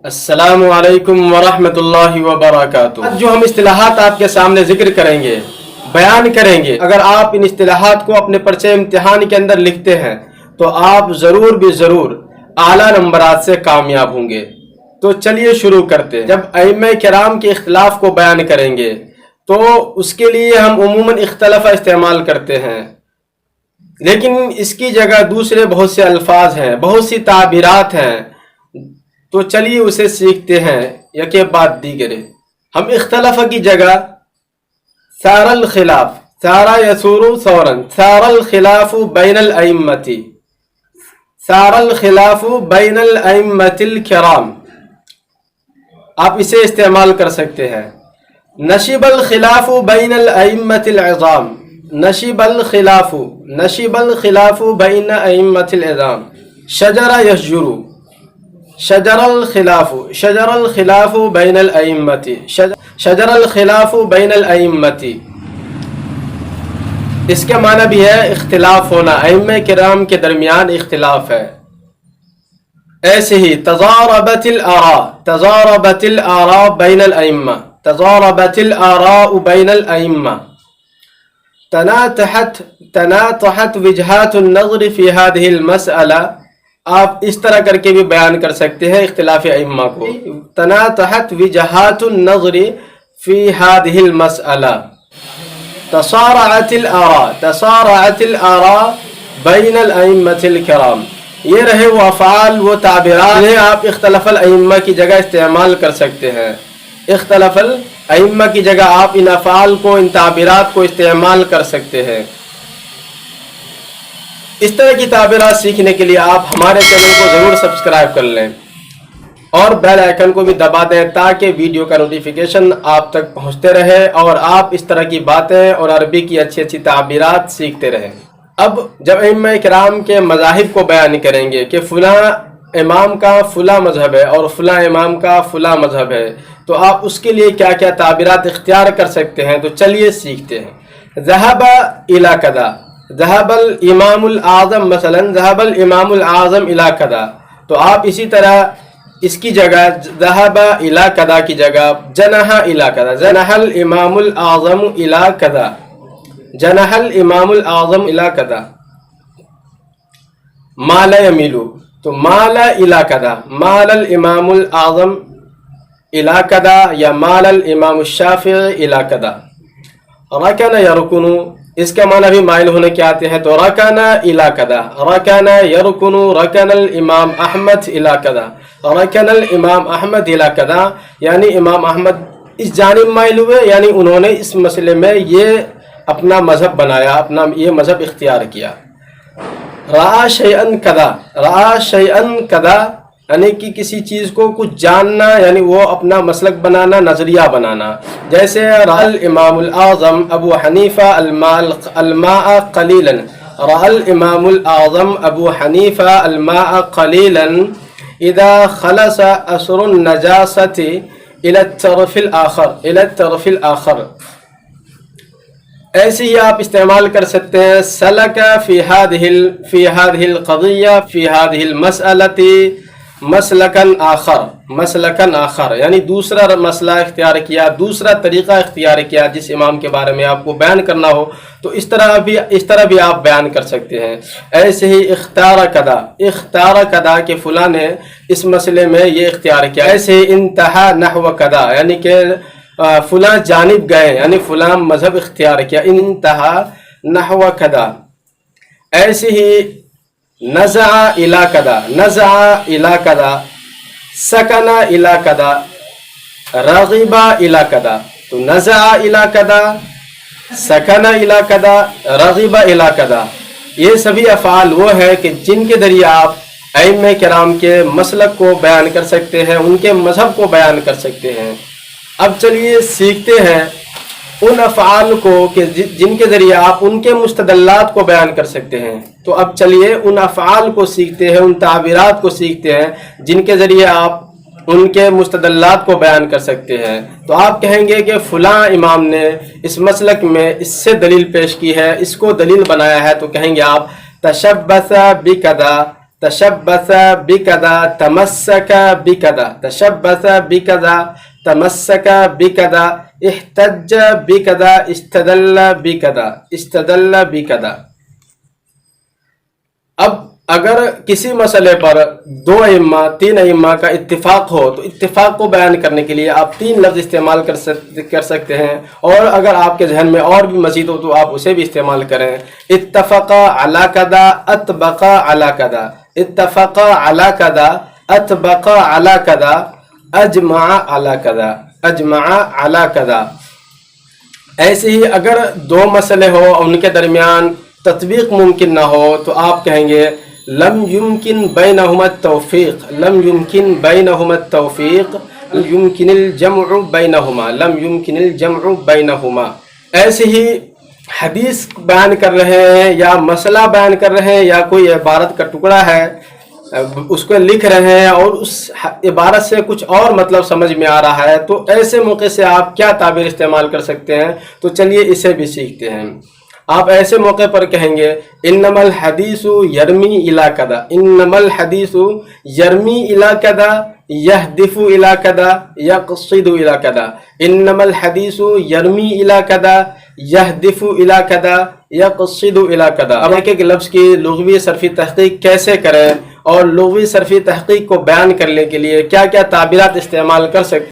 السلام علیکم ورحمۃ اللہ وبرکاتہ۔ آج جو ہم اصطلاحات آپ کے سامنے ذکر کریں گے، بیان کریں گے، اگر آپ ان اصطلاحات کو اپنے پرچہ امتحان کے اندر لکھتے ہیں تو آپ ضرور بھی ضرور اعلیٰ نمبرات سے کامیاب ہوں گے۔ تو چلیے شروع کرتے ہیں۔ جب ائمہ کرام کے اختلاف کو بیان کریں گے تو اس کے لیے ہم عموماً اختلف استعمال کرتے ہیں، لیکن اس کی جگہ دوسرے بہت سے الفاظ ہیں، بہت سی تعبیرات ہیں۔ تو چلیے اسے سیکھتے ہیں یک بعد دیگرے۔ ہم اختلاف کی جگہ سار الخلاف، سارا یسور سورا، سار الخلاف بین الائمۃ، سار الخلاف بین الائمۃ الکرام، آپ اسے استعمال کر سکتے ہیں۔ نشب الخلاف بین الائمۃ العظام، نشب الخلاف، نشب الخلاف بین ائمۃ العظام۔ شجر یشجر، شجر الخلاف، شجر الخلاف بین الائمۃ، شجر الخلاف بین الائمۃ۔ اس کے معنی بھی ہے اختلاف ہونا، ائمہ کرام کے درمیان اختلاف ہے۔ ایسے ہی تضاربت الآراء، تضاربت الآراء بین الائمہ، تضاربت الآراء بین الائمہ۔ تناطحت وجہات النظر فی هذه المسألہ، آپ اس طرح کر کے بھی بیان کر سکتے ہیں اختلاف ائمہ کو۔ تناطحت وجہات النظر فی هذه المسألہ۔ تصارعت الآراء، تصارعت الآراء بین الائمۃ الکرام۔ یہ رہے وہ افعال، وہ تعبیرات جنہیں آپ اختلاف الائمہ کی جگہ استعمال کر سکتے ہیں۔ اختلاف الائمہ کی جگہ آپ ان افعال کو، ان تعبیرات کو استعمال کر سکتے ہیں۔ اس طرح کی تعبیرات سیکھنے کے لیے آپ ہمارے چینل کو ضرور سبسکرائب کر لیں اور بیل آئیکن کو بھی دبا دیں تاکہ ویڈیو کا نوٹیفیکیشن آپ تک پہنچتے رہے اور آپ اس طرح کی باتیں اور عربی کی اچھی اچھی تعبیرات سیکھتے رہیں۔ اب جب ائمہ کرام کے مذاہب کو بیان کریں گے کہ فلاں امام کا فلاں مذہب ہے اور فلاں امام کا فلاں مذہب ہے، تو آپ اس کے لیے کیا کیا تعبیرات اختیار کر سکتے ہیں، تو چلیے سیکھتے ہیں۔ ذہب الی کذا، ذہب الامام الاعظم، مثلا ذہب الامام الاعظم الی کذا، تو آپ اسی طرح اس کی جگہ ذہب الی کذا کی جگہ جنح الی کذا، جنح الامام الاعظم الی کذا، جنح الامام الاعظم الی کذا۔ مال یمیل، تو مال الی کذا، مال الامام الاعظم الی کذا یا مال الامام الشافعی الی کذا۔ رکن یرکن، اس کا معنی بھی مائل ہونے کے آتے ہیں، تو رکن الی کذا، رکن یرکن، رکن الامام احمد الی کذا، رکن الامام احمد الی کذا، یعنی امام احمد اس جانب مائل ہوئے، یعنی انہوں نے اس مسئلے میں یہ اپنا مذہب بنایا، اپنا یہ مذہب اختیار کیا۔ رأى شیئا کذا، رأى شیئا کذا، یعنی کہ کسی چیز کو کچھ جاننا، یعنی وہ اپنا مسلک بنانا، نظریہ بنانا۔ جیسے رأى الامام الاعظم ابو حنیفہ الماء قلیلا، رأى الامام الاعظم ابو حنیفہ الماء قلیلا اذا خلص اثر النجاسة الى الطرف الاخر، الى الطرف الاخر۔ ایسے ہی آپ استعمال کر سکتے ہیں سلک فی هذه القضیہ، فی هذه المسألة مسلکن آخر، مسلکن آخر، یعنی دوسرا مسئلہ اختیار کیا، دوسرا طریقہ اختیار کیا جس امام کے بارے میں آپ کو بیان کرنا ہو، تو اس طرح بھی آپ بیان کر سکتے ہیں۔ ایسے ہی اختار کذا، اختار کذا کہ فلاں نے اس مسئلے میں یہ اختیار کیا۔ ایسے ہی انتہا نحو کذا، یعنی کہ فلاں جانب گئے، یعنی فلاں مذہب اختیار کیا، انتہا نحو کذا۔ ایسے ہی نزع الی کذا، نزع الی کذا، سکن الی کذا، رغب الی کذا، تو نزع الی کذا، سکن الی کذا، رغب الی کذا، یہ سبھی افعال وہ ہیں کہ جن کے ذریعے آپ ائمہ کرام کے مسلک کو بیان کر سکتے ہیں، ان کے مذہب کو بیان کر سکتے ہیں۔ اب چلیے سیکھتے ہیں ان افعال کو کہ جن کے ذریعے آپ ان کے مستدلات کو بیان کر سکتے ہیں۔ تو اب چلیے ان افعال کو سیکھتے ہیں، ان تعبیرات کو سیکھتے ہیں جن کے ذریعے آپ ان کے مستدلات کو بیان کر سکتے ہیں۔ تو آپ کہیں گے کہ فلاں امام نے اس مسلک میں اس سے دلیل پیش کی ہے، اس کو دلیل بنایا ہے، تو کہیں گے آپ تشبث بکذا، تشبث بكذا تمسك بكذا تشبث بكذا تمسك بكذا احتج بكذا استدل بكذا استدل بكذا. اب اگر کسی مسئلے پر دو ائمہ تین ائمہ کا اتفاق ہو تو اتفاق کو بیان کرنے کے لیے آپ تین لفظ استعمال کر سکتے ہیں، اور اگر آپ کے ذہن میں اور بھی مزید ہو تو آپ اسے بھی استعمال کریں. اتفقا علی کذا اطبقا علی کذا اتفقا علی کذا اطبقا علی کذا اجمع علی کذا اجمع علی کذا. ایسے ہی اگر دو مسئلے ہو اور ان کے درمیان تطبیق ممکن نہ ہو تو آپ کہیں گے لم يمكن بينهما التوفيق لم يمكن بينهما التوفيق يمكن الجمع بينهما لم يمكن الجمع بينهما. ایسے ہی حدیث بیان کر رہے ہیں یا مسئلہ بیان کر رہے ہیں یا کوئی عبارت کا ٹکڑا ہے اس کو لکھ رہے ہیں اور اس عبارت سے کچھ اور مطلب سمجھ میں آ رہا ہے، تو ایسے موقع سے آپ کیا تعبیر استعمال کر سکتے ہیں؟ تو چلیے اسے بھی سیکھتے ہیں. آپ ایسے موقع پر کہیں گے انما الحدیث یرمی الی کذا انما الحدیث یرمی الی کذا یہدف الی کذا یقصد الی کذا انما الحدیث یرمی الی کذا یہدف الی کذا یقصد الی کذا. اب ایک ایک لفظ کی لغوی صرفی تحقیق کیسے کریں اور لغوی صرفی تحقیق کو بیان کرنے کے لیے کیا کیا تعبیرات استعمال کر سکتے